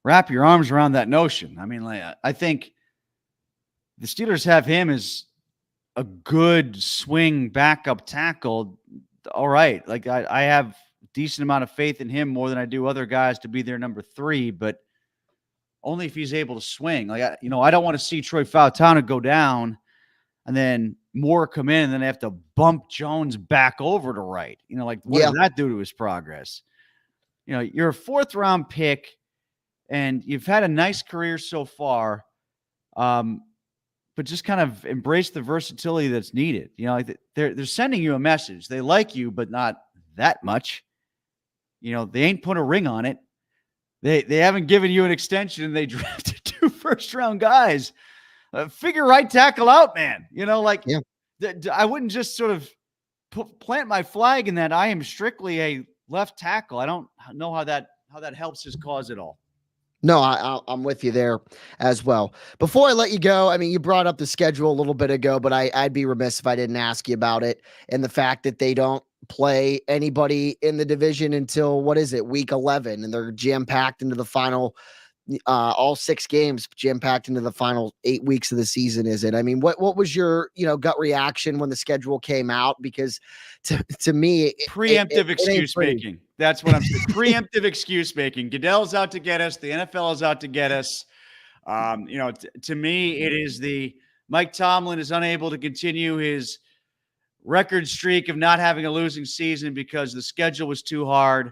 wrap your arms around that notion. I mean, I think the Steelers have him as a good swing backup tackle. All right. I have a decent amount of faith in him more than I do other guys to be their number 3, but only if he's able to swing. I don't want to see Troy Fautanu go down and then Moore come in and then they have to bump Jones back over to right. What does that do to his progress? You're a 4th round pick and you've had a nice career so far. But just kind of embrace the versatility that's needed. They're sending you a message. They like you, but not that much. They ain't put a ring on it. They haven't given you an extension and they drafted 2 first-round guys. Figure right tackle out, man. I wouldn't just sort of plant my flag in that I am strictly a left tackle. I don't know how that helps his cause at all. No, I'm with you there as well. Before I let you go, I mean, you brought up the schedule a little bit ago, but I'd be remiss if I didn't ask you about it and the fact that they don't play anybody in the division until week 11, and they're jam-packed into the final all 6 games jam-packed into the final 8 weeks of the season. Is it? I mean, what was your gut reaction when the schedule came out? Because to me, preemptive excuse making. That's what I'm saying. Preemptive excuse making. Goodell's out to get us. The NFL is out to get us. To me, it is the Mike Tomlin is unable to continue his record streak of not having a losing season because the schedule was too hard.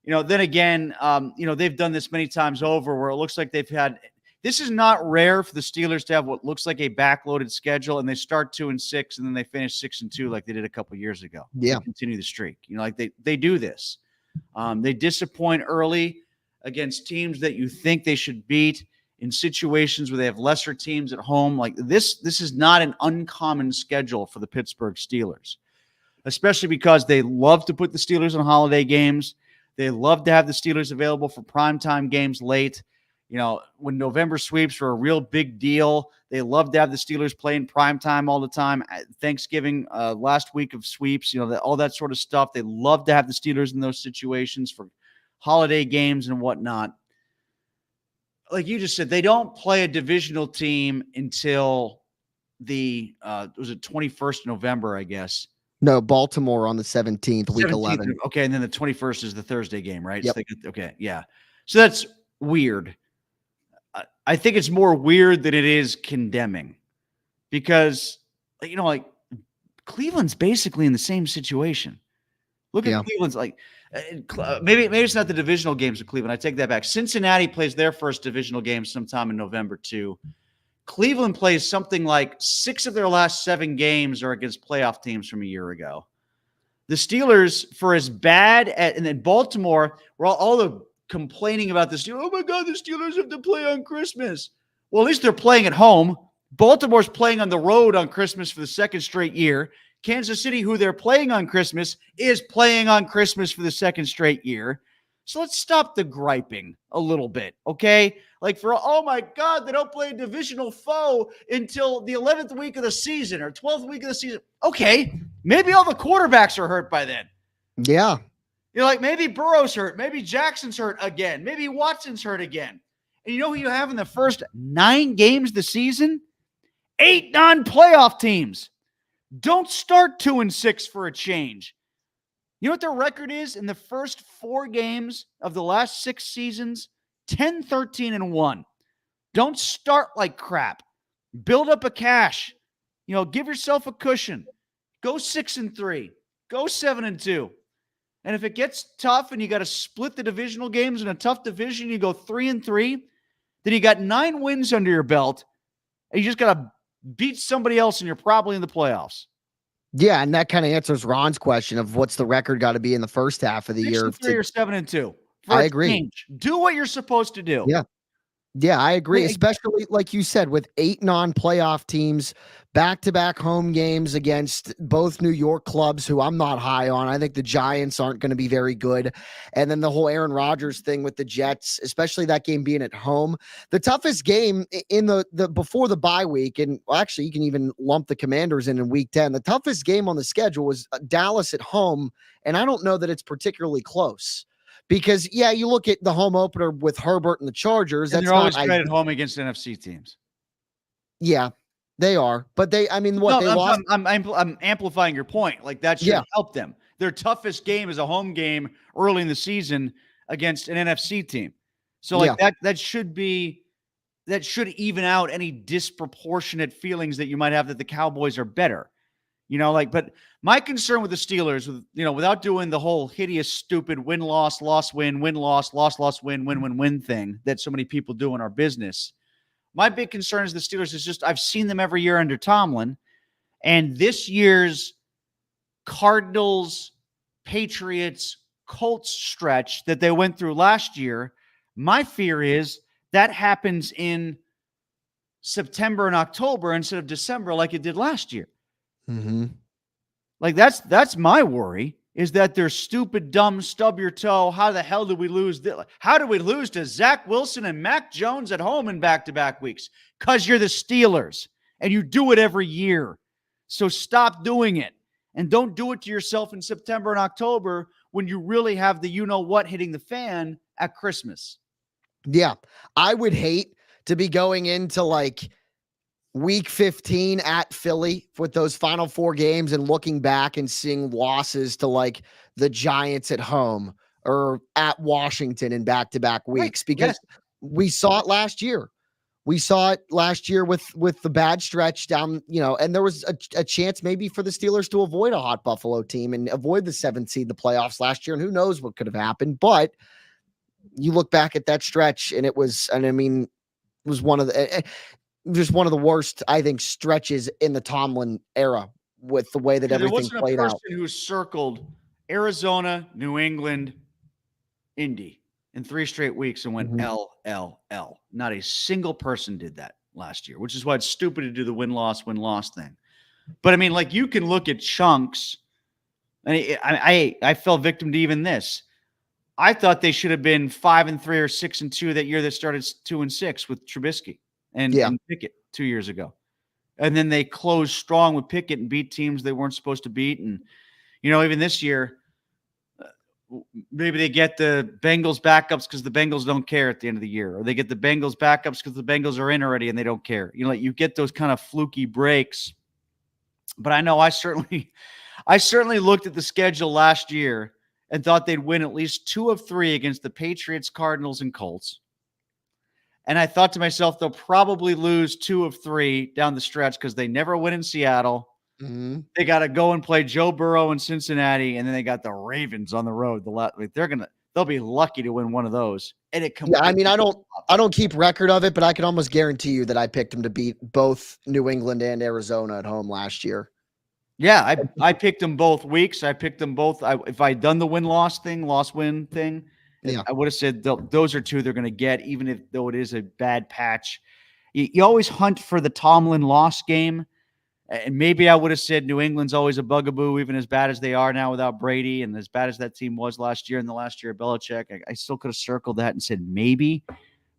Then again, they've done this many times over where it looks like they've had – this is not rare for the Steelers to have what looks like a backloaded schedule, and they start 2-6, and then they finish 6-2 like they did a couple of years ago. Yeah. They continue the streak. They do this. They disappoint early against teams that you think they should beat in situations where they have lesser teams at home. Like this is not an uncommon schedule for the Pittsburgh Steelers, especially because they love to put the Steelers on holiday games. They love to have the Steelers available for primetime games late. When November sweeps are a real big deal, they love to have the Steelers playing primetime all the time. Thanksgiving, last week of sweeps, all that sort of stuff. They love to have the Steelers in those situations for holiday games and whatnot. Like you just said, they don't play a divisional team until the 21st of November, I guess. No, Baltimore on the 17th, week 11. Okay, and then the 21st is the Thursday game, right? Yep. Okay, yeah. So that's weird. I think it's more weird than it is condemning because, Cleveland's basically in the same situation. Look at Cleveland's maybe it's not the divisional games of Cleveland. I take that back. Cincinnati plays their first divisional game sometime in November too. Cleveland plays something like 6 of their last 7 games are against playoff teams from a year ago. The Steelers, for as bad and then Baltimore, we're all the complaining about the Steelers. Oh my God, the Steelers have to play on Christmas. Well, at least they're playing at home. Baltimore's playing on the road on Christmas for the 2nd straight year. Kansas City, who they're playing on Christmas, is playing on Christmas for the 2nd straight year. So let's stop the griping a little bit, okay? Oh my God, they don't play a divisional foe until the 11th week of the season or 12th week of the season. Okay, maybe all the quarterbacks are hurt by then. Yeah. Maybe Burrow's hurt. Maybe Jackson's hurt again. Maybe Watson's hurt again. And you know who you have in the first 9 games of the season? 8 non-playoff teams. Don't start 2-6 for a change. You know what their record is in the first 4 games of the last 6 seasons 10-13-1. Don't start like crap. Build up a cash. Give yourself a cushion. Go 6-3. Go 7-2. And if it gets tough and you got to split the divisional games in a tough division, you go 3-3, then you got 9 wins under your belt, and you just got to beat somebody else, and you're probably in the playoffs. Yeah, and that kind of answers Ron's question of what's the record got to be in the first half of the year. 6-3 or 7-2. I agree. Change. Do what you're supposed to do. Yeah, I agree. Especially like you said, with 8 non-playoff teams, back-to-back home games against both New York clubs who I'm not high on. I think the Giants aren't going to be very good. And then the whole Aaron Rodgers thing with the Jets, especially that game being at home. The toughest game in the before the bye week, and actually you can even lump the Commanders in week 10. The toughest game on the schedule was Dallas at home, and I don't know that it's particularly close. Because, you look at the home opener with Herbert and the Chargers. And they're always great at home against NFC teams. Yeah, they are. But they lost. I'm amplifying your point. Like, that should help them. Their toughest game is a home game early in the season against an NFC team. So, that should even out any disproportionate feelings that you might have that the Cowboys are better. But my concern with the Steelers, without doing the whole hideous, stupid win-loss, loss-win, win-loss, loss-loss-win, win-win-win thing that so many people do in our business, my big concern is the Steelers is just I've seen them every year under Tomlin, and this year's Cardinals, Patriots, Colts stretch that they went through last year, my fear is that happens in September and October instead of December like it did last year. Mm-hmm. Like that's my worry is that they're stupid, dumb, stub your toe. How the hell did we lose? How did we lose to Zach Wilson and Mac Jones at home in back-to-back weeks? Because you're the Steelers and you do it every year. So stop doing it and don't do it to yourself in September and October when you really have the you-know-what hitting the fan at Christmas. Yeah, I would hate to be going into like week 15 at Philly with those final 4 games and looking back and seeing losses to like the Giants at home or at Washington in back-to-back weeks, because we saw it last year. We saw it last year with the bad stretch down, and there was a chance maybe for the Steelers to avoid a hot Buffalo team and avoid the 7th seed in the playoffs last year. And who knows what could have happened, but you look back at that stretch and it was one of the, just one of the worst, I think, stretches in the Tomlin era with the way that everything played out. There wasn't a person who circled Arizona, New England, Indy in 3 straight weeks and went L. Not a single person did that last year, which is why it's stupid to do the win-loss thing. But you can look at chunks. And I fell victim to even this. I thought they should have been 5-3 or 6-2 that year that started 2-6 with Trubisky and Pickett 2 years ago. And then they closed strong with Pickett and beat teams they weren't supposed to beat. And, even this year, maybe they get the Bengals backups because the Bengals don't care at the end of the year, or they get the Bengals backups because the Bengals are in already and they don't care. You get those kind of fluky breaks. But I know I certainly looked at the schedule last year and thought they'd win at least 2 of 3 against the Patriots, Cardinals, and Colts. And I thought to myself, they'll probably lose 2 of 3 down the stretch because they never win in Seattle. Mm-hmm. They got to go and play Joe Burrow in Cincinnati, and then they got the Ravens on the road. They'll be lucky to win one of those. And it comes. I don't keep record of it, but I can almost guarantee you that I picked them to beat both New England and Arizona at home last year. Yeah, I picked them both weeks. I picked them both. If I'd done the loss-win thing, I would have said those are 2 they're going to get, even though it is a bad patch. You always hunt for the Tomlin loss game, and maybe I would have said New England's always a bugaboo, even as bad as they are now without Brady, and as bad as that team was last year and the last year of Belichick. I still could have circled that and said maybe,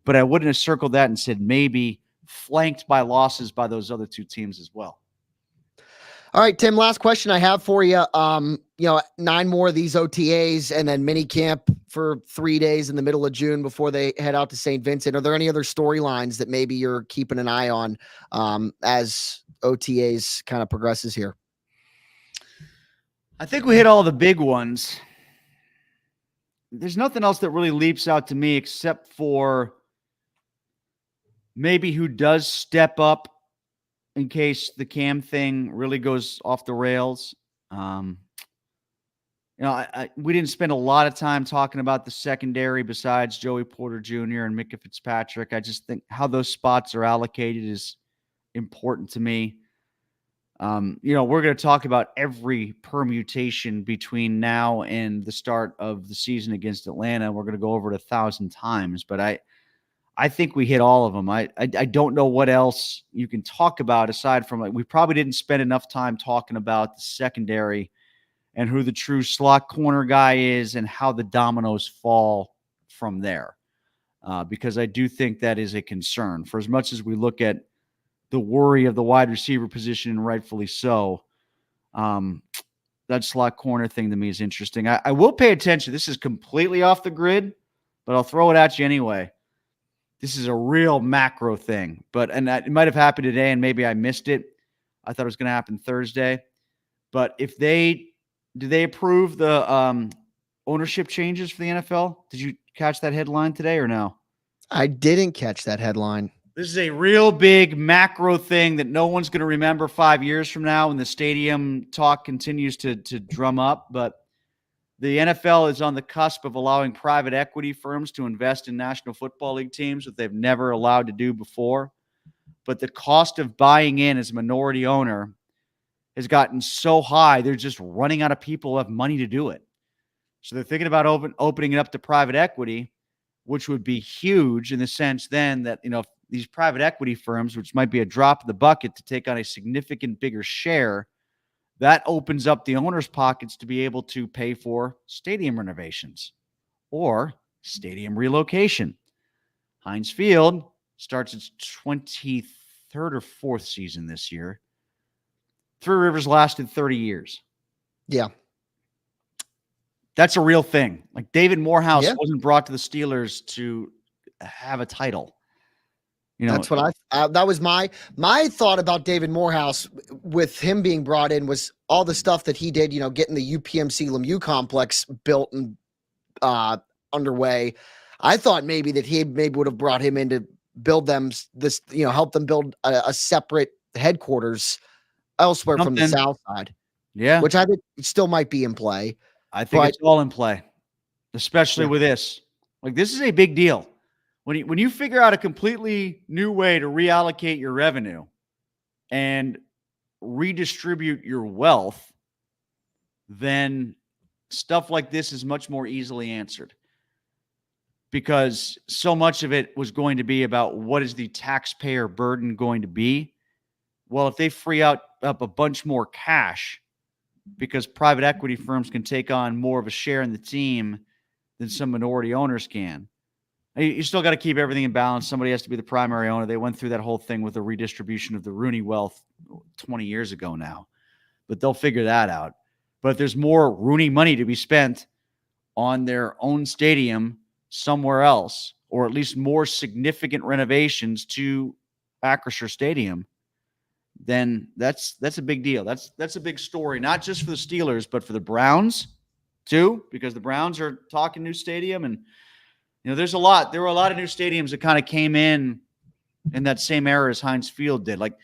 but I wouldn't have circled that and said maybe, flanked by losses by those other 2 teams as well. All right, Tim, last question I have for you. 9 more of these OTAs and then mini camp for 3 days in the middle of June before they head out to St. Vincent. Are there any other storylines that maybe you're keeping an eye on as OTAs kind of progresses here? I think we hit all the big ones. there's nothing else that really leaps out to me except for maybe who does step up in case the Cam thing really goes off the rails. We didn't spend a lot of time talking about the secondary besides Joey Porter Jr. and Micah Fitzpatrick. I just think how those spots are allocated is important to me. We're going to talk about every permutation between now and the start of the season against Atlanta. We're going to go over it 1,000 times, but I think we hit all of them. I don't know what else you can talk about aside from we probably didn't spend enough time talking about the secondary and who the true slot corner guy is and how the dominoes fall from there. Because I do think that is a concern. For as much as we look at the worry of the wide receiver position, and rightfully so, that slot corner thing to me is interesting. I will pay attention. This is completely off the grid, but I'll throw it at you anyway. This is a real macro thing, it might have happened today and maybe I missed it. I thought it was going to happen Thursday. But did they approve the ownership changes for the NFL? Did you catch that headline today or no? I didn't catch that headline. This is a real big macro thing that no one's going to remember 5 years from now when the stadium talk continues to drum up. But the NFL is on the cusp of allowing private equity firms to invest in National Football League teams that they've never allowed to do before. But the cost of buying in as a minority owner has gotten so high, they're just running out of people who have money to do it. So they're thinking about opening it up to private equity, which would be huge in the sense then that, these private equity firms, which might be a drop in the bucket to take on a significant bigger share, that opens up the owner's pockets to be able to pay for stadium renovations or stadium relocation. Heinz Field starts its 23rd or 4th season this year. Three Rivers lasted 30 years. Yeah. That's a real thing. Like David Morehouse wasn't brought to the Steelers to have a title. That's what that was my thought about David Morehouse with him being brought in was all the stuff that he did, getting the UPMC Lemieux complex built and underway. I thought maybe that he would have brought him in to build them this, help them build a separate headquarters elsewhere from the South Side. Yeah. Which I think still might be in play. I think it's all in play, especially with this. Like, this is a big deal. When you figure out a completely new way to reallocate your revenue and redistribute your wealth, then stuff like this is much more easily answered. Because so much of it was going to be about what is the taxpayer burden going to be. Well, if they free up a bunch more cash because private equity firms can take on more of a share in the team than some minority owners can, you still got to keep everything in balance. Somebody has to be the primary owner. They went through that whole thing with the redistribution of the Rooney wealth 20 years ago now, but they'll figure that out. But if there's more Rooney money to be spent on their own stadium somewhere else, or at least more significant renovations to Acrisure Stadium, then that's a big deal. That's a big story, not just for the Steelers, but for the Browns too, because the Browns are talking new stadium. And, there were a lot of new stadiums that kind of came in that same era as Heinz Field did. Like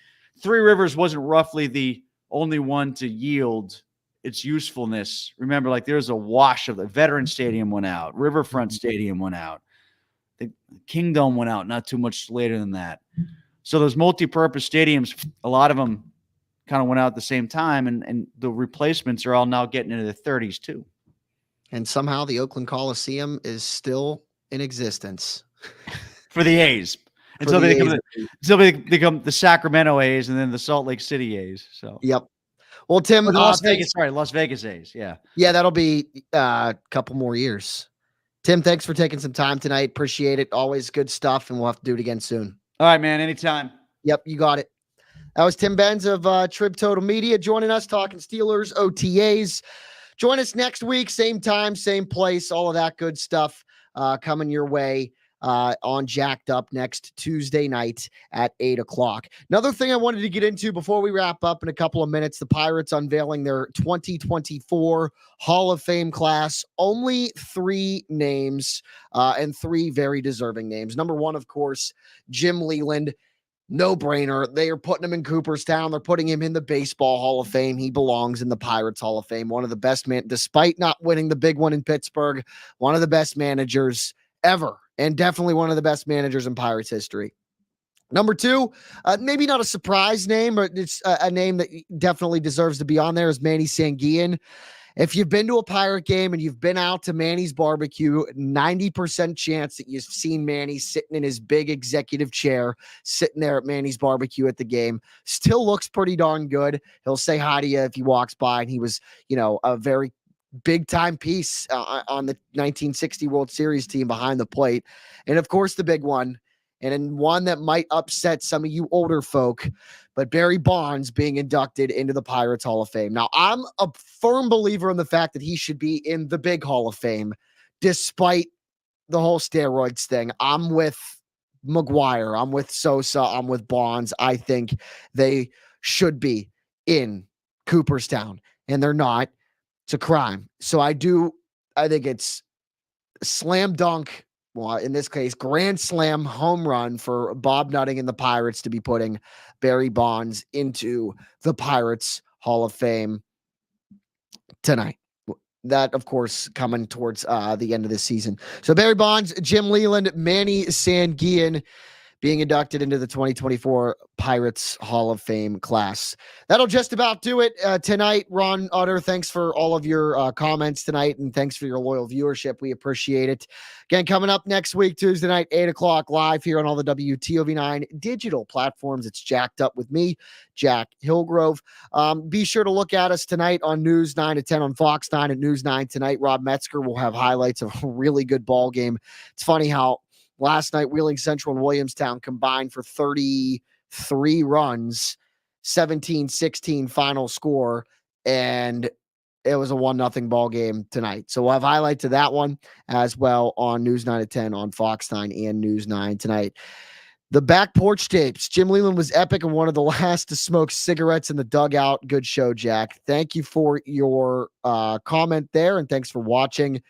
Three Rivers wasn't roughly the only one to yield its usefulness. Remember, like there's a wash of the Veteran Stadium went out, Riverfront Stadium went out, the Kingdom went out not too much later than that. So those multi-purpose stadiums, a lot of them kind of went out at the same time, and the replacements are all now getting into the 30s too. And somehow the Oakland Coliseum is still in existence for the A's until they become the Sacramento A's and then the Salt Lake City A's. So yep. Well, Tim, Las Vegas A's. Yeah, that'll be a couple more years. Tim, thanks for taking some time tonight. Appreciate it. Always good stuff, and we'll have to do it again soon. All right, man. Anytime. Yep, you got it. That was Tim Benz of Trib Total Media joining us, talking Steelers OTAs. Join us next week, same time, same place, all of that good stuff coming your way. on Jacked Up next Tuesday night at 8 o'clock. Another thing I wanted to get into before we wrap up in a couple of minutes, the Pirates unveiling their 2024 Hall of Fame class. Only 3 names and 3 very deserving names. Number 1, of course, Jim Leyland. No brainer. They are putting him in Cooperstown. They're putting him in the Baseball Hall of Fame. He belongs in the Pirates Hall of Fame. One of the best men, despite not winning the big one in Pittsburgh, one of the best managers ever, and definitely one of the best managers in Pirates history. Number 2, maybe not a surprise name, but it's a name that definitely deserves to be on there, is Manny Sanguillen. If you've been to a Pirate game and you've been out to Manny's barbecue, 90% chance that you've seen Manny sitting in his big executive chair, sitting there at Manny's barbecue at the game. Still looks pretty darn good. He'll say hi to you if he walks by, and he was, a very big time piece on the 1960 World Series team behind the plate. And of course, the big one, and one that might upset some of you older folk, but Barry Bonds being inducted into the Pirates Hall of Fame. Now, I'm a firm believer in the fact that he should be in the big Hall of Fame, despite the whole steroids thing. I'm with McGuire. I'm with Sosa. I'm with Bonds. I think they should be in Cooperstown, and they're not. It's a crime. So I think it's slam dunk. Well, in this case, grand slam home run for Bob Nutting and the Pirates to be putting Barry Bonds into the Pirates Hall of Fame tonight. That, of course, coming towards the end of the season. So Barry Bonds, Jim Leyland, Manny Sanguillen being inducted into the 2024 Pirates Hall of Fame class. That'll just about do it tonight. Ron Utter, thanks for all of your comments tonight, and thanks for your loyal viewership. We appreciate it. Again, coming up next week, Tuesday night, 8 o'clock, live here on all the WTOV9 digital platforms. It's Jacked Up with me, Jack Hillgrove. Be sure to look at us tonight on News 9 at 10 on Fox 9 at News 9 tonight. Rob Metzger will have highlights of a really good ball game. It's funny how last night, Wheeling Central and Williamstown combined for 33 runs, 17-16 final score, and it was a 1-0 ball game tonight. So we'll have highlights of that one as well on News 9 at 10 on Fox 9 and News 9 tonight. The back porch tapes. Jim Leyland was epic and one of the last to smoke cigarettes in the dugout. Good show, Jack. Thank you for your comment there, and thanks for watching.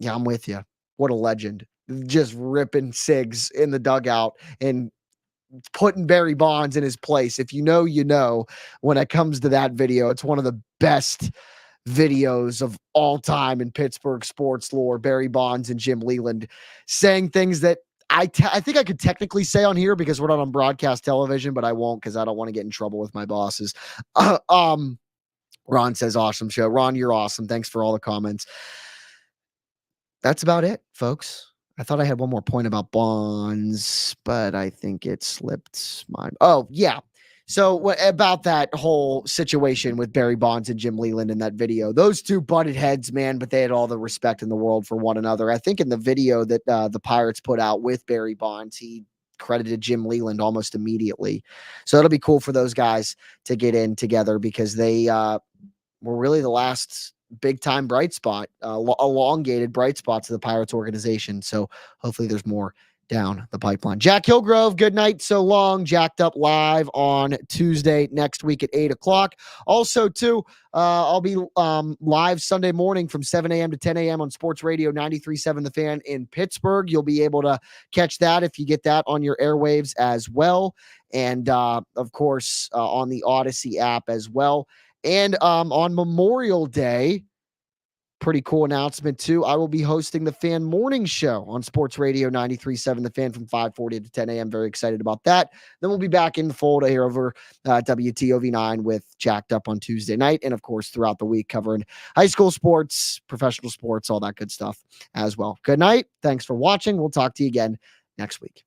Yeah, I'm with you. What a legend. Just ripping cigs in the dugout and putting Barry Bonds in his place. If you know, you know, when it comes to that video, it's one of the best videos of all time in Pittsburgh sports lore. Barry Bonds and Jim Leyland saying things that I think I could technically say on here because we're not on broadcast television, but I won't because I don't want to get in trouble with my bosses. Ron says, awesome show. Ron, you're awesome. Thanks for all the comments. That's about it, folks. I thought I had one more point about Bonds, but I think it slipped my... Oh, yeah. So about that whole situation with Barry Bonds and Jim Leyland in that video, those two butted heads, man, but they had all the respect in the world for one another. I think in the video that the Pirates put out with Barry Bonds, he credited Jim Leyland almost immediately. So it'll be cool for those guys to get in together because they were really the last big time bright spot, elongated bright spots of the Pirates organization. So hopefully there's more down the pipeline. Jack Hillgrove, good night. So long. Jacked Up live on Tuesday next week at 8 o'clock. Also, too, I'll be live Sunday morning from 7 a.m. to 10 a.m. on Sports Radio 93.7 The Fan in Pittsburgh. You'll be able to catch that if you get that on your airwaves as well. And, of course, on the Odyssey app as well. And on Memorial Day, pretty cool announcement too, I will be hosting the Fan Morning Show on Sports Radio 93.7 The Fan from 5:40 to 10 a.m. Very excited about that. Then we'll be back in the fold here over WTOV9 with Jacked Up on Tuesday night. And of course, throughout the week, covering high school sports, professional sports, all that good stuff as well. Good night. Thanks for watching. We'll talk to you again next week.